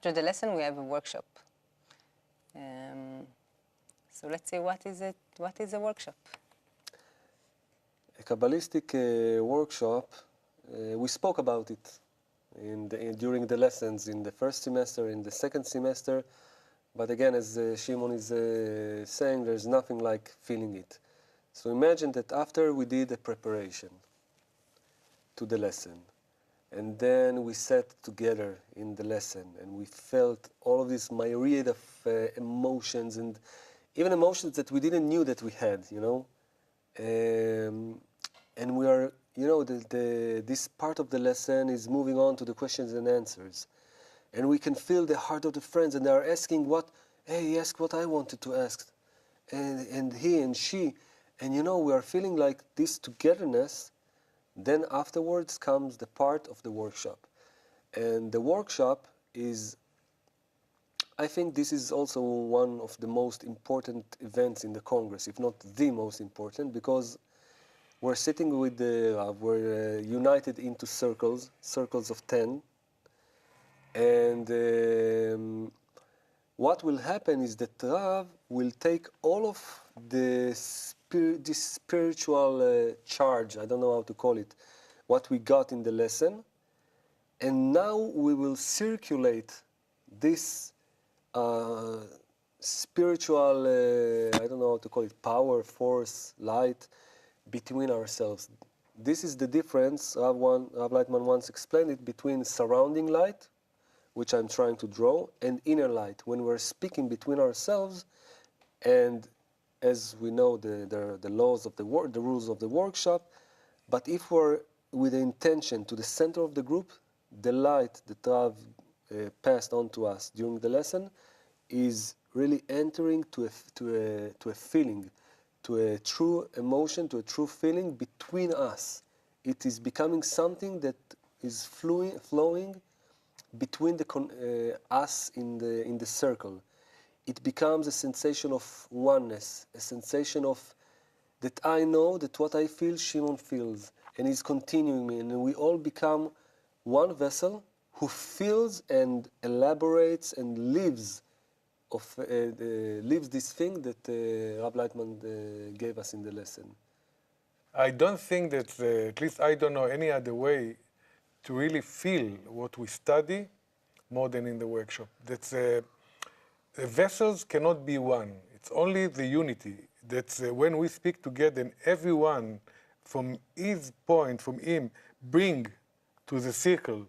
after the lesson, we have a workshop. So let's see, what is it? What is a workshop? A Kabbalistic workshop, we spoke about it during the lessons in the first semester, in the second semester. But again, as Shimon is saying, there's nothing like feeling it. So imagine that after we did a preparation to the lesson, and then we sat together in the lesson, and we felt all of this myriad of emotions, and even emotions that we didn't knew that we had, you know. And we are, you know, this part of the lesson is moving on to the questions and answers. And we can feel the heart of the friends, and they are asking what, hey, he asked what I wanted to ask. And he and she, and you know, we are feeling like this togetherness. Then afterwards comes the part of the workshop. And the workshop is, I think this is also one of the most important events in the Congress, if not the most important, because we're sitting with we're united into circles of 10. And what will happen is that Rav will take all of this spiritual charge, I don't know how to call it, what we got in the lesson, and now we will circulate this spiritual, I don't know how to call it, power, force, light, between ourselves. This is the difference, Rav Lightman once explained it, between surrounding light, which I'm trying to draw, and inner light. When we're speaking between ourselves, and as we know, the laws of the rules of the workshop, but if we're with the intention to the center of the group, the light that Rav passed on to us during the lesson is really entering to a feeling, to a true emotion, to a true feeling between us. It is becoming something that is flowing between us in the circle. It becomes a sensation of oneness, a sensation of that I know that what I feel, Shimon feels, and is continuing me, and we all become one vessel who feels and elaborates and lives this thing that Rabbi Leitman gave us in the lesson. I don't think that, at least I don't know any other way to really feel what we study more than in the workshop. That's the vessels cannot be one. It's only the unity. That's when we speak together and everyone from his point, from him, bring to the circle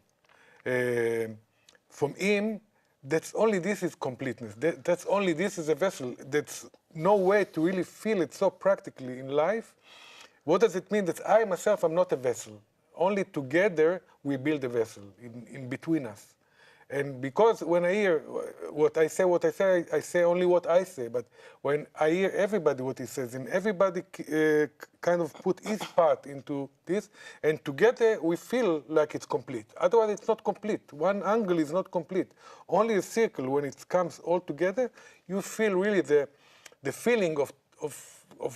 from him, that's only this is completeness. That's only this is a vessel. That's no way to really feel it so practically in life. What does it mean that I myself am not a vessel? Only together we build a vessel in between us. And because when I hear what I say only what I say. But when I hear everybody what he says, and everybody kind of put his part into this, and together we feel like it's complete. Otherwise, it's not complete. One angle is not complete. Only a circle, when it comes all together, you feel really the feeling of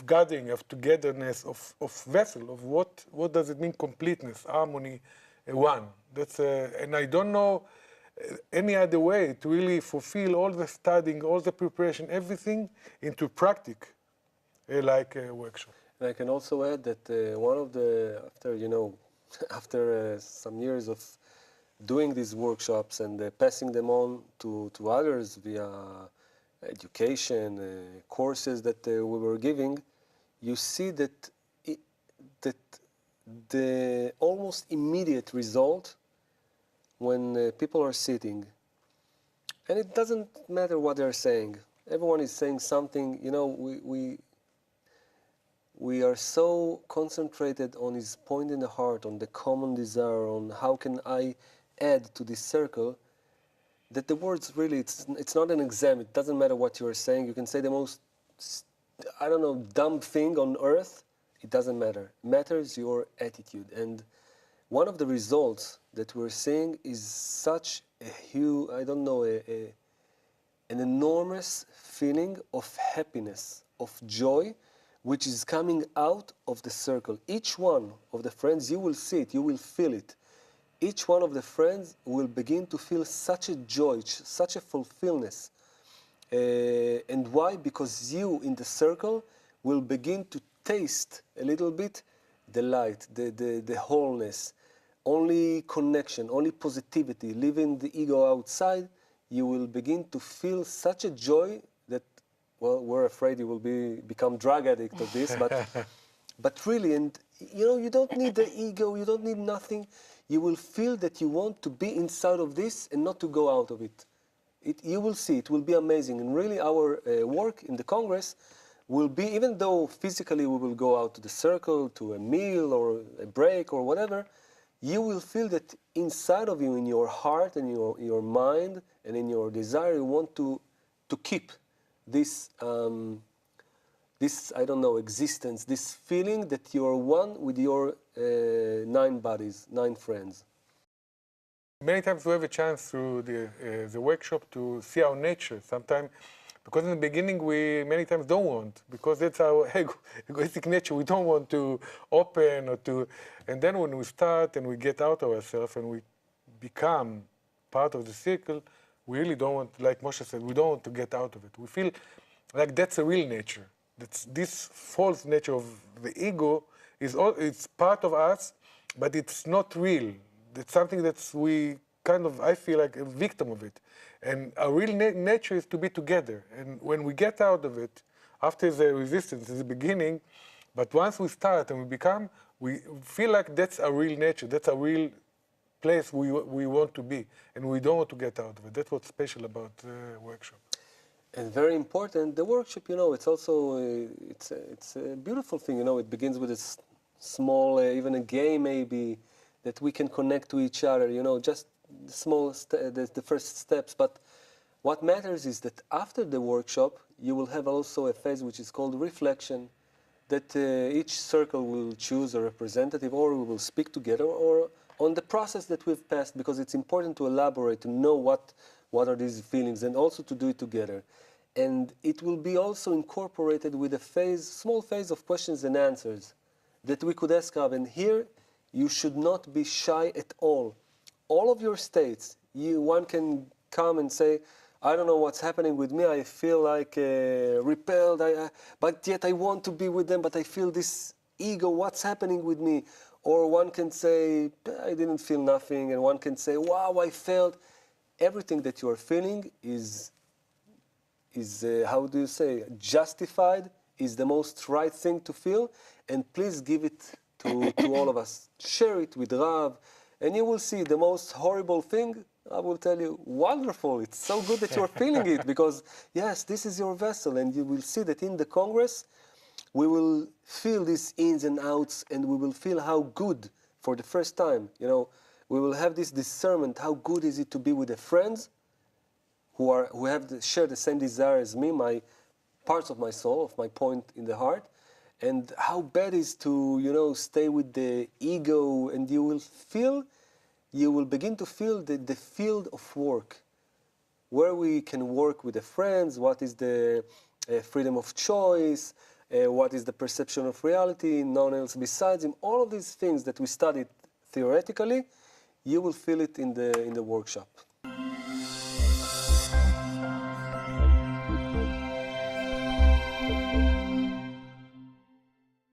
gathering, of togetherness, of vessel, of what does it mean completeness, harmony, one. That's and I don't know any other way to really fulfill all the studying, all the preparation, everything into practice, like a workshop. And I can also add that one of the, after some years of doing these workshops and passing them on to others via education, courses that we were giving, you see that the almost immediate result when people are sitting, and it doesn't matter what they're saying. Everyone is saying something. You know, we are so concentrated on his point in the heart, on the common desire, on how can I add to this circle, that the words really, it's not an exam. It doesn't matter what you are saying. You can say the most, I don't know, dumb thing on earth. It doesn't matter. Matters your attitude. And one of the results that we're seeing is such a huge, an enormous feeling of happiness, of joy, which is coming out of the circle. Each one of the friends, you will see it, you will feel it. each one of the friends will begin to feel such a joy, such a fulfillment. And why? Because you in the circle will begin to taste a little bit the light, the wholeness, only connection, only positivity, leaving the ego outside. You will begin to feel such a joy that, well, we're afraid you will become drug addict of this, but really, and you know, you don't need the ego, you don't need nothing. You will feel that you want to be inside of this and not to go out of it. You will see, it will be amazing. And really our work in the Congress will be, even though physically we will go out to the circle, to a meal or a break or whatever, you will feel that inside of you, in your heart and your mind and in your desire, you want to keep this, this, I don't know, existence, this feeling that you are one with your 9 bodies, 9 friends. Many times we have a chance through the workshop to see our nature. Sometimes, because in the beginning we many times don't want, because that's our egoistic nature. We don't want to open or to, and then when we start and we get out of ourselves and we become part of the circle, we really don't want, like Moshe said, we don't want to get out of it. We feel like that's a real nature. That's this false nature of the ego it's part of us, but it's not real. It's something that we kind of, I feel like a victim of it. And our real nature is to be together. And when we get out of it, after the resistance is the beginning, but once we start and we become, we feel like that's our real nature. That's our real place we want to be. And we don't want to get out of it. That's what's special about the workshop. And very important, the workshop, you know, it's also, it's a beautiful thing, you know, it begins with a small, even a game maybe, that we can connect to each other, you know, just the first steps. But what matters is that after the workshop, you will have also a phase which is called reflection, that each circle will choose a representative, or we will speak together, or on the process that we've passed, because it's important to elaborate, to know what are these feelings, and also to do it together. And it will be also incorporated with a phase, small phase of questions and answers that we could ask of. And here, you should not be shy at all. All of your states, one can come and say, I don't know what's happening with me, I feel like repelled, but yet I want to be with them, but I feel this ego, what's happening with me? Or one can say, I didn't feel nothing, and one can say, wow, I felt. Everything that you are feeling is how do you say, justified, is the most right thing to feel, and please give it to all of us. Share it with Rav, and you will see the most horrible thing, I will tell you, wonderful, it's so good that you're feeling it, because yes, this is your vessel, and you will see that in the Congress, we will feel these ins and outs, and we will feel how good, for the first time, you know, we will have this discernment, how good is it to be with the friends who share the same desire as me, my parts of my soul, of my point in the heart, and how bad is to, you know, stay with the ego, and you will begin to feel the field of work, where we can work with the friends, what is the freedom of choice, what is the perception of reality, none else besides him, all of these things that we studied theoretically, you will feel it in the workshop.